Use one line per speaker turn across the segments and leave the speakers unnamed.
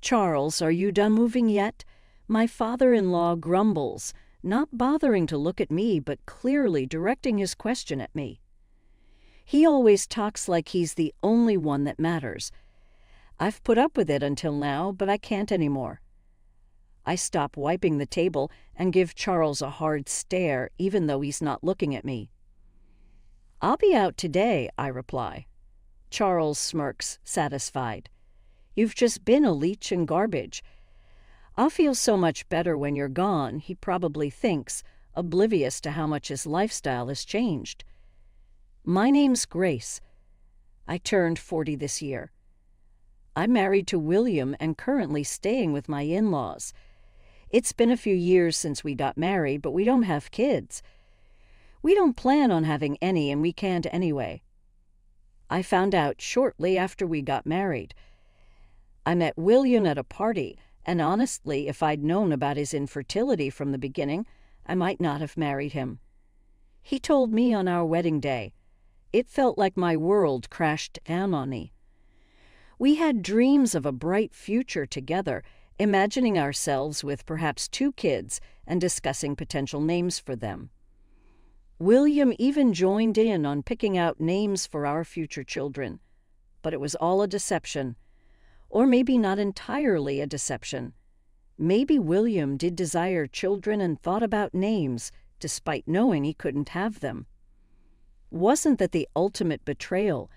"Charles, are you done moving yet?" My father-in-law grumbles, not bothering to look at me but clearly directing his question at me. He always talks like he's the only one that matters. I've put up with it until now, but I can't anymore. I stop wiping the table and give Charles a hard stare, even though he's not looking at me. "I'll be out today," I reply. Charles smirks, satisfied. "You've just been a leech and garbage." "I'll feel so much better when you're gone," he probably thinks, oblivious to how much his lifestyle has changed. My name's Grace. I turned 40 this year. I'm married to William and currently staying with my in-laws. It's been a few years since we got married, but we don't have kids. We don't plan on having any, and we can't anyway. I found out shortly after we got married. I met William at a party, and honestly, if I'd known about his infertility from the beginning, I might not have married him. He told me on our wedding day. It felt like my world crashed down on me. We had dreams of a bright future together, imagining ourselves with perhaps 2 kids and discussing potential names for them. William even joined in on picking out names for our future children. But it was all a deception. Or maybe not entirely a deception. Maybe William did desire children and thought about names, despite knowing he couldn't have them. Wasn't that the ultimate betrayal?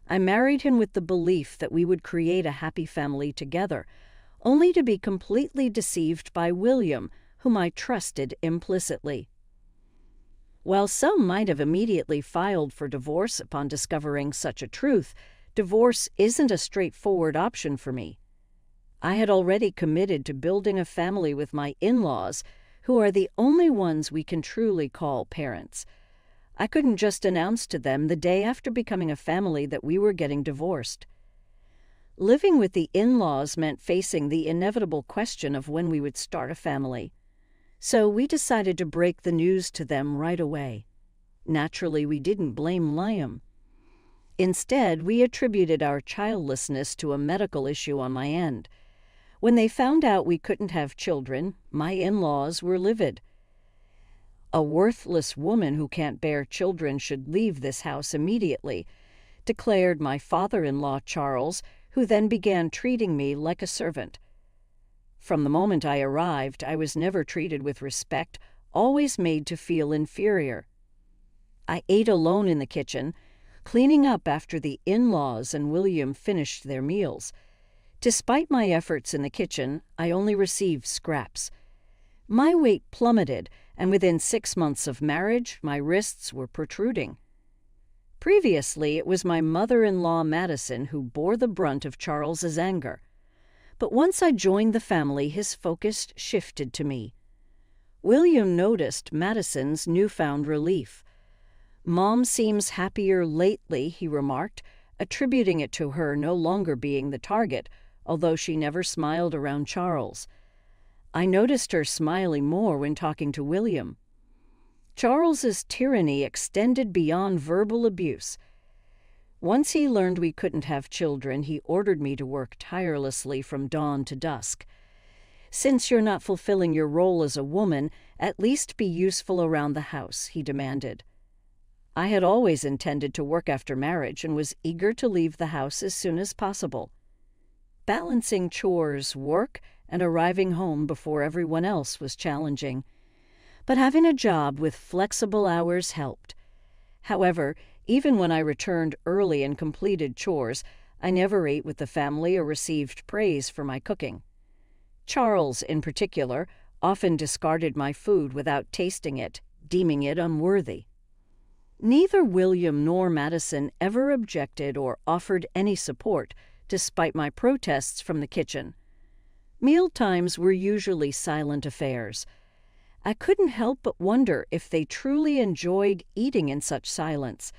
I married him with the belief that we would create a happy family together, only to be completely deceived by William, whom I trusted implicitly. While some might have immediately filed for divorce upon discovering such a truth, divorce isn't a straightforward option for me. I had already committed to building a family with my in-laws, who are the only ones we can truly call parents. I couldn't just announce to them the day after becoming a family that we were getting divorced. Living with the in-laws meant facing the inevitable question of when we would start a family. So we decided to break the news to them right away. Naturally, we didn't blame Liam. Instead, we attributed our childlessness to a medical issue on my end. When they found out we couldn't have children, my in-laws were livid. "A worthless woman who can't bear children should leave this house immediately," declared my father-in-law Charles, who then began treating me like a servant. From the moment I arrived, I was never treated with respect, always made to feel inferior. I ate alone in the kitchen, cleaning up after the in-laws and William finished their meals. Despite my efforts in the kitchen, I only received scraps. My weight plummeted, and within 6 months of marriage, my wrists were protruding. Previously, it was my mother-in-law Madison who bore the brunt of Charles's anger. But once I joined the family, his focus shifted to me. William noticed Madison's newfound relief. "Mom seems happier lately," he remarked, attributing it to her no longer being the target, although she never smiled around Charles. I noticed her smiling more when talking to William. Charles's tyranny extended beyond verbal abuse. Once he learned we couldn't have children, he ordered me to work tirelessly from dawn to dusk. "Since you're not fulfilling your role as a woman, at least be useful around the house," he demanded. I had always intended to work after marriage and was eager to leave the house as soon as possible. Balancing chores, work, and arriving home before everyone else was challenging. But having a job with flexible hours helped. However, even when I returned early and completed chores, I never ate with the family or received praise for my cooking. Charles, in particular, often discarded my food without tasting it, deeming it unworthy. Neither William nor Madison ever objected or offered any support, despite my protests from the kitchen. Mealtimes were usually silent affairs. I couldn't help but wonder if they truly enjoyed eating in such silence,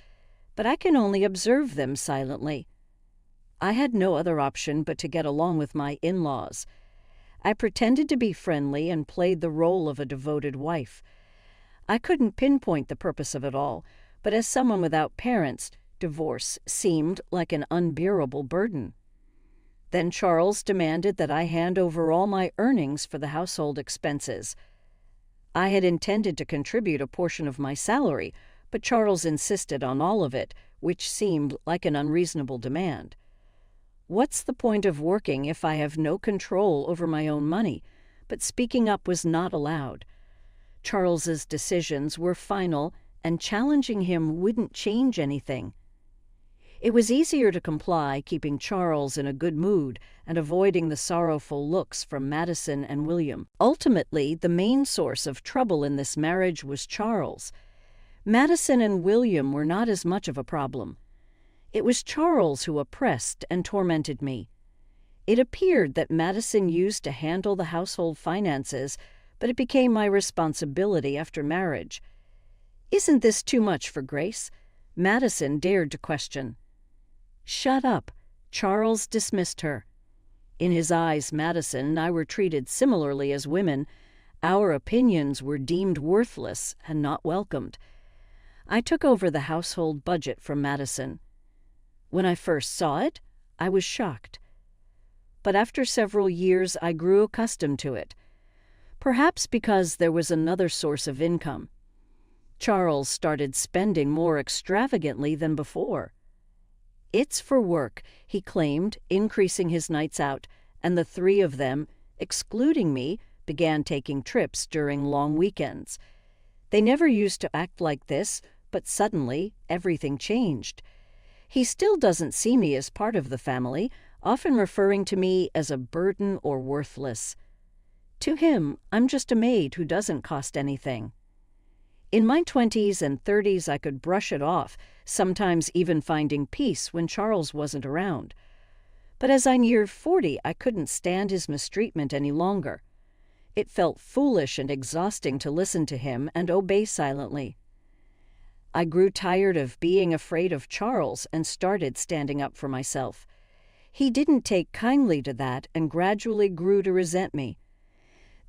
but I can only observe them silently. I had no other option but to get along with my in-laws. I pretended to be friendly and played the role of a devoted wife. I couldn't pinpoint the purpose of it all, but as someone without parents, divorce seemed like an unbearable burden. Then Charles demanded that I hand over all my earnings for the household expenses. I had intended to contribute a portion of my salary, but Charles insisted on all of it, which seemed like an unreasonable demand. What's the point of working if I have no control over my own money? But speaking up was not allowed. Charles's decisions were final, and challenging him wouldn't change anything. It was easier to comply, keeping Charles in a good mood and avoiding the sorrowful looks from Madison and William. Ultimately, the main source of trouble in this marriage was Charles. Madison and William were not as much of a problem. It was Charles who oppressed and tormented me. It appeared that Madison used to handle the household finances, but it became my responsibility after marriage. Isn't this too much for Grace? Madison dared to question. Shut up. Charles dismissed her. In his eyes, Madison and I were treated similarly as women. Our opinions were deemed worthless and not welcomed. I took over the household budget from Madison. When I first saw it, I was shocked. But after several years, I grew accustomed to it. Perhaps because there was another source of income. Charles started spending more extravagantly than before. It's for work, he claimed, increasing his nights out, and the three of them, excluding me, began taking trips during long weekends. They never used to act like this, but suddenly everything changed. He still doesn't see me as part of the family, often referring to me as a burden or worthless. To him, I'm just a maid who doesn't cost anything. In my 20s and 30s, I could brush it off, sometimes even finding peace when Charles wasn't around. But as I neared 40, I couldn't stand his mistreatment any longer. It felt foolish and exhausting to listen to him and obey silently. I grew tired of being afraid of Charles and started standing up for myself. He didn't take kindly to that and gradually grew to resent me.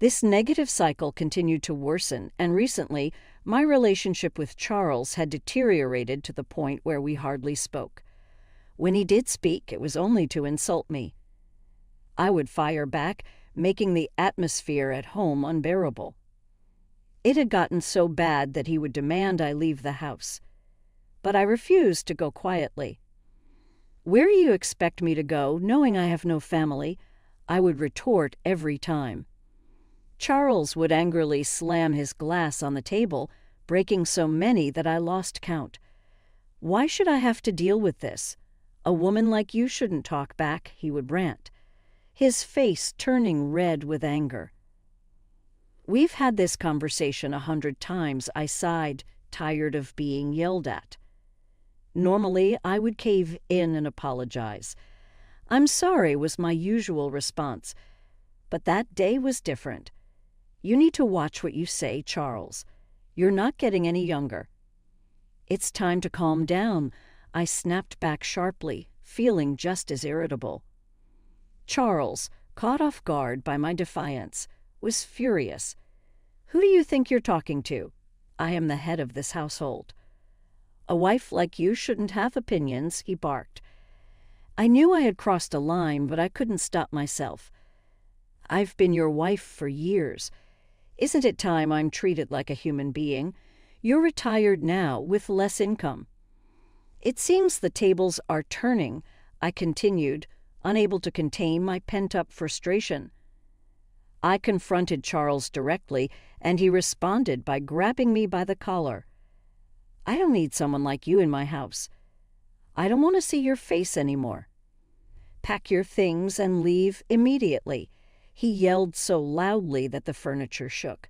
This negative cycle continued to worsen, and recently, my relationship with Charles had deteriorated to the point where we hardly spoke. When he did speak, it was only to insult me. I would fire back, making the atmosphere at home unbearable. It had gotten so bad that he would demand I leave the house. But I refused to go quietly. Where do you expect me to go, knowing I have no family? I would retort every time. Charles would angrily slam his glass on the table, breaking so many that I lost count. Why should I have to deal with this? A woman like you shouldn't talk back, he would rant, his face turning red with anger. We've had this conversation 100 times, I sighed, tired of being yelled at. Normally, I would cave in and apologize. I'm sorry was my usual response, but that day was different. You need to watch what you say, Charles. You're not getting any younger. It's time to calm down, I snapped back sharply, feeling just as irritable. Charles, caught off guard by my defiance, was furious. Who do you think you're talking to? I am the head of this household. A wife like you shouldn't have opinions, he barked. I knew I had crossed a line, but I couldn't stop myself. I've been your wife for years. Isn't it time I'm treated like a human being? You're retired now, with less income. It seems the tables are turning, I continued, unable to contain my pent-up frustration. I confronted Charles directly, and he responded by grabbing me by the collar. I don't need someone like you in my house. I don't want to see your face anymore. Pack your things and leave immediately. He yelled so loudly that the furniture shook.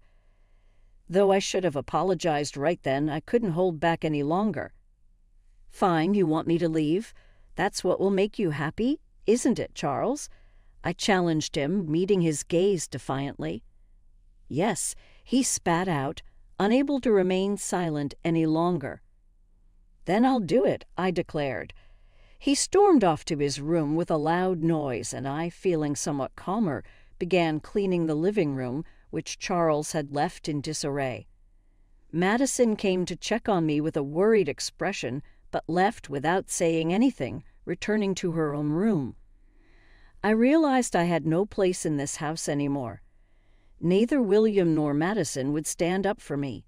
Though I should have apologized right then, I couldn't hold back any longer. Fine, you want me to leave? That's what will make you happy, isn't it, Charles? I challenged him, meeting his gaze defiantly. Yes, he spat out, unable to remain silent any longer. Then I'll do it, I declared. He stormed off to his room with a loud noise, and I, feeling somewhat calmer, began cleaning the living room, which Charles had left in disarray. Madison came to check on me with a worried expression, but left without saying anything, returning to her own room. I realized I had no place in this house anymore. Neither William nor Madison would stand up for me.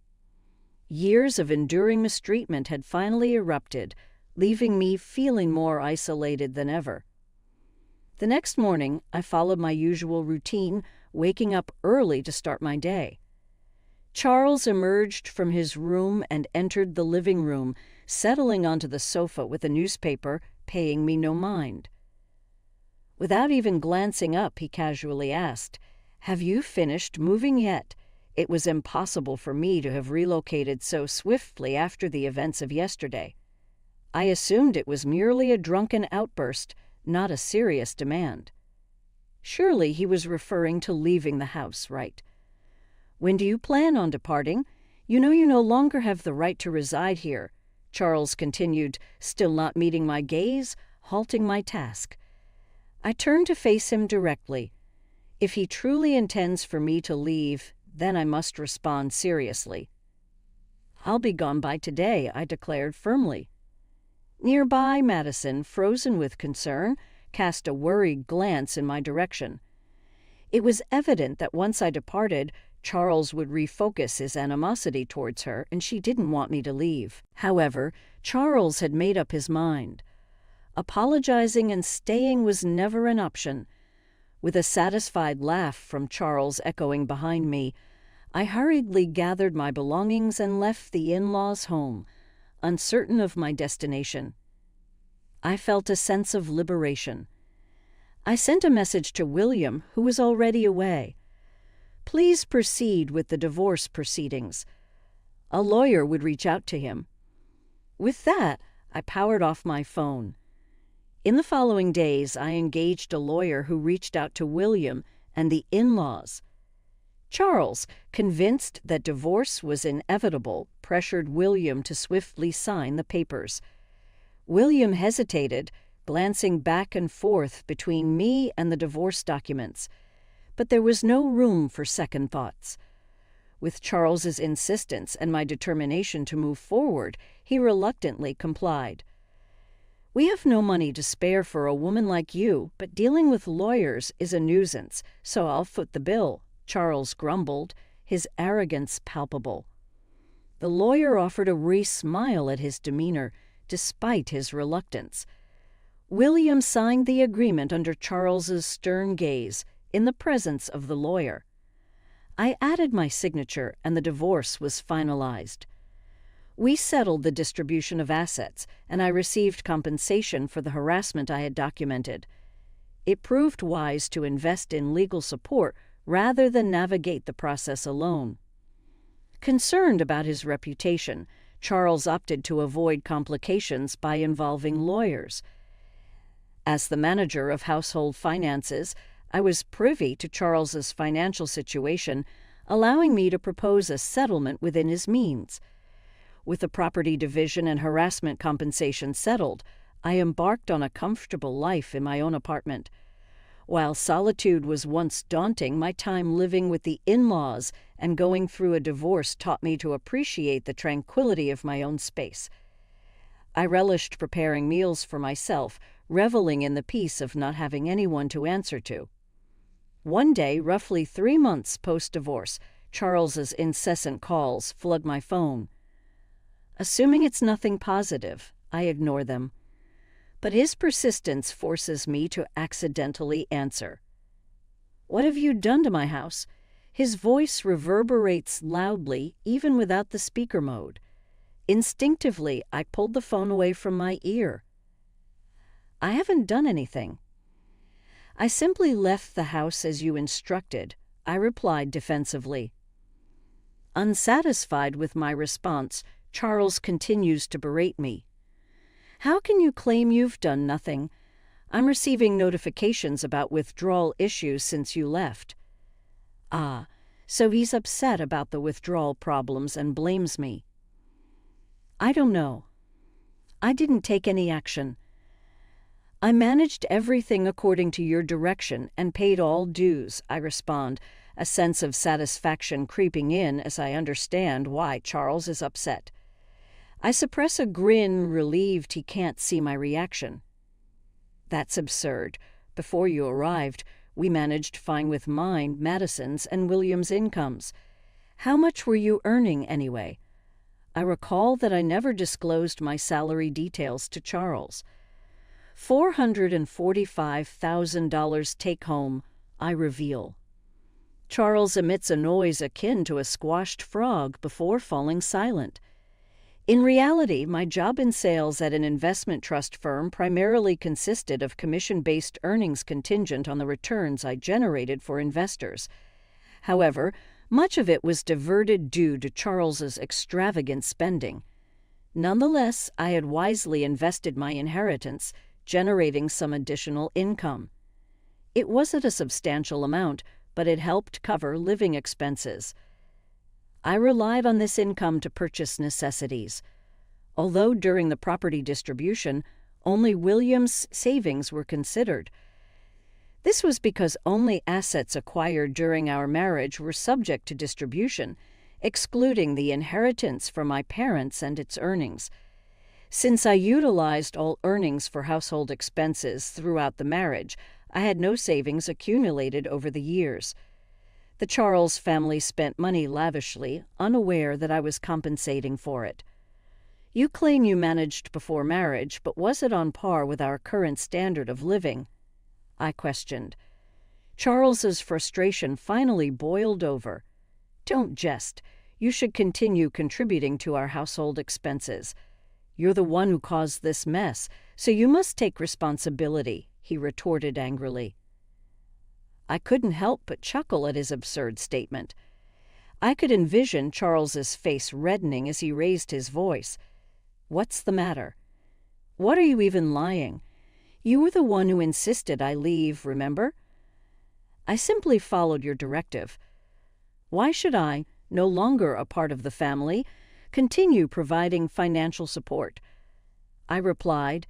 Years of enduring mistreatment had finally erupted, leaving me feeling more isolated than ever. The next morning, I followed my usual routine, waking up early to start my day. Charles emerged from his room and entered the living room, settling onto the sofa with a newspaper, paying me no mind. Without even glancing up, he casually asked, "Have you finished moving yet?" It was impossible for me to have relocated so swiftly after the events of yesterday. I assumed it was merely a drunken outburst, not a serious demand. Surely he was referring to leaving the house, right? "When do you plan on departing? You know you no longer have the right to reside here," Charles continued, still not meeting my gaze, halting my task. I turned to face him directly. If he truly intends for me to leave, then I must respond seriously. "I'll be gone by today," I declared firmly. Nearby, Madison, frozen with concern, cast a worried glance in my direction. It was evident that once I departed, Charles would refocus his animosity towards her, and she didn't want me to leave. However, Charles had made up his mind. Apologizing and staying was never an option. With a satisfied laugh from Charles echoing behind me, I hurriedly gathered my belongings and left the in-laws' home, uncertain of my destination. I felt a sense of liberation. I sent a message to William, who was already away. Please proceed with the divorce proceedings. A lawyer would reach out to him. With that, I powered off my phone. In the following days, I engaged a lawyer who reached out to William and the in-laws. Charles, convinced that divorce was inevitable, pressured William to swiftly sign the papers. William hesitated, glancing back and forth between me and the divorce documents. But there was no room for second thoughts. With Charles's insistence and my determination to move forward, he reluctantly complied. "We have no money to spare for a woman like you, but dealing with lawyers is a nuisance, so I'll foot the bill," Charles grumbled, his arrogance palpable. The lawyer offered a wry smile at his demeanor, despite his reluctance. William signed the agreement under Charles's stern gaze, in the presence of the lawyer. I added my signature, and the divorce was finalized. We settled the distribution of assets, and I received compensation for the harassment I had documented. It proved wise to invest in legal support rather than navigate the process alone. Concerned about his reputation, Charles opted to avoid complications by involving lawyers. As the manager of household finances, I was privy to Charles's financial situation, allowing me to propose a settlement within his means. With the property division and harassment compensation settled, I embarked on a comfortable life in my own apartment. While solitude was once daunting, my time living with the in-laws and going through a divorce taught me to appreciate the tranquility of my own space. I relished preparing meals for myself, reveling in the peace of not having anyone to answer to. One day, roughly 3 months post-divorce, Charles's incessant calls flood my phone. Assuming it's nothing positive, I ignore them. But his persistence forces me to accidentally answer. "What have you done to my house?" His voice reverberates loudly, even without the speaker mode. Instinctively, I pulled the phone away from my ear. "I haven't done anything." "I simply left the house as you instructed," I replied defensively. Unsatisfied with my response, Charles continues to berate me. "How can you claim you've done nothing? I'm receiving notifications about withdrawal issues since you left." Ah, so he's upset about the withdrawal problems and blames me. "I don't know. I didn't take any action. I managed everything according to your direction and paid all dues," I respond, a sense of satisfaction creeping in as I understand why Charles is upset. I suppress a grin, relieved he can't see my reaction. "That's absurd. Before you arrived, we managed fine with mine, Madison's, and William's incomes. How much were you earning anyway? I recall that I never disclosed my salary details to Charles. $445,000 take-home, I reveal. Charles emits a noise akin to a squashed frog before falling silent. In reality, my job in sales at an investment trust firm primarily consisted of commission-based earnings contingent on the returns I generated for investors. However, much of it was diverted due to Charles's extravagant spending. Nonetheless, I had wisely invested my inheritance, generating some additional income. It wasn't a substantial amount, but it helped cover living expenses. I relied on this income to purchase necessities. Although during the property distribution, only William's savings were considered. This was because only assets acquired during our marriage were subject to distribution, excluding the inheritance from my parents and its earnings. Since I utilized all earnings for household expenses throughout the marriage, I had no savings accumulated over the years. The Charles family spent money lavishly, unaware that I was compensating for it. You claim you managed before marriage, but was it on par with our current standard of living? I questioned. Charles's frustration finally boiled over. Don't jest. You should continue contributing to our household expenses. You're the one who caused this mess, so you must take responsibility, he retorted angrily. I couldn't help but chuckle at his absurd statement. I could envision Charles's face reddening as he raised his voice. What's the matter? What are you even lying? You were the one who insisted I leave, remember? I simply followed your directive. Why should I, no longer a part of the family, continue providing financial support? I replied,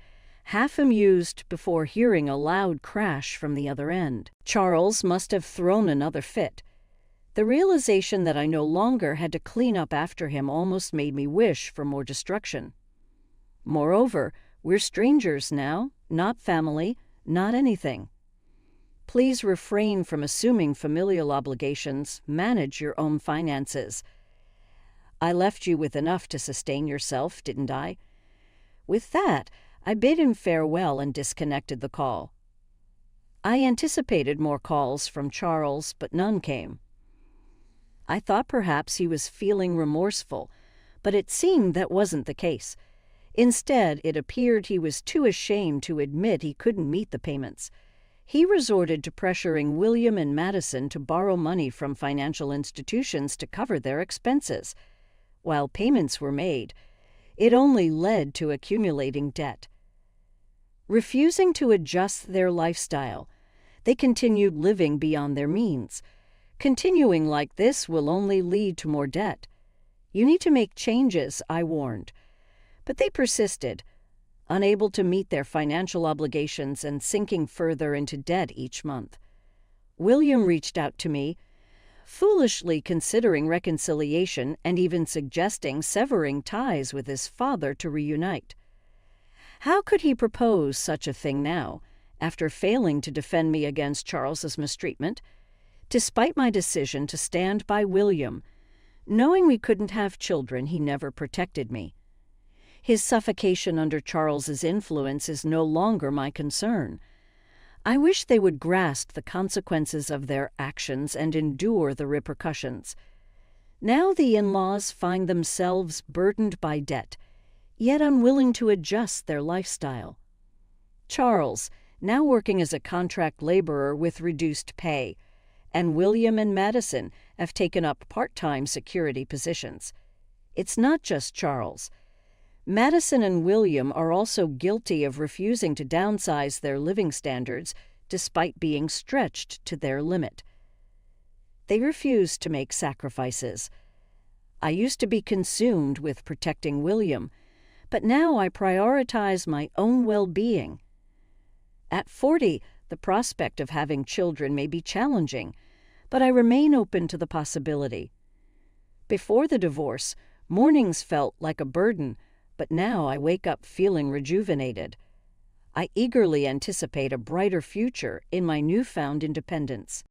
half amused before hearing a loud crash from the other end. Charles must have thrown another fit. The realization that I no longer had to clean up after him almost made me wish for more destruction. Moreover, we're strangers now, not family, not anything. Please refrain from assuming familial obligations, manage your own finances. I left you with enough to sustain yourself, didn't I? With that, I bid him farewell and disconnected the call. I anticipated more calls from Charles, but none came. I thought perhaps he was feeling remorseful, but it seemed that wasn't the case. Instead, it appeared he was too ashamed to admit he couldn't meet the payments. He resorted to pressuring William and Madison to borrow money from financial institutions to cover their expenses. While payments were made, it only led to accumulating debt. Refusing to adjust their lifestyle, they continued living beyond their means. Continuing like this will only lead to more debt. You need to make changes, I warned. But they persisted, unable to meet their financial obligations and sinking further into debt each month. William reached out to me, foolishly considering reconciliation and even suggesting severing ties with his father to reunite. How could he propose such a thing now, after failing to defend me against Charles's mistreatment? Despite my decision to stand by William, knowing we couldn't have children, he never protected me. His suffocation under Charles's influence is no longer my concern. I wish they would grasp the consequences of their actions and endure the repercussions. Now the in-laws find themselves burdened by debt, yet unwilling to adjust their lifestyle. Charles, now working as a contract laborer with reduced pay, and William and Madison have taken up part-time security positions. It's not just Charles. Madison and William are also guilty of refusing to downsize their living standards despite being stretched to their limit. They refuse to make sacrifices. I used to be consumed with protecting William, but now I prioritize my own well-being. At 40, the prospect of having children may be challenging, but I remain open to the possibility. Before the divorce, mornings felt like a burden, but now I wake up feeling rejuvenated. I eagerly anticipate a brighter future in my newfound independence.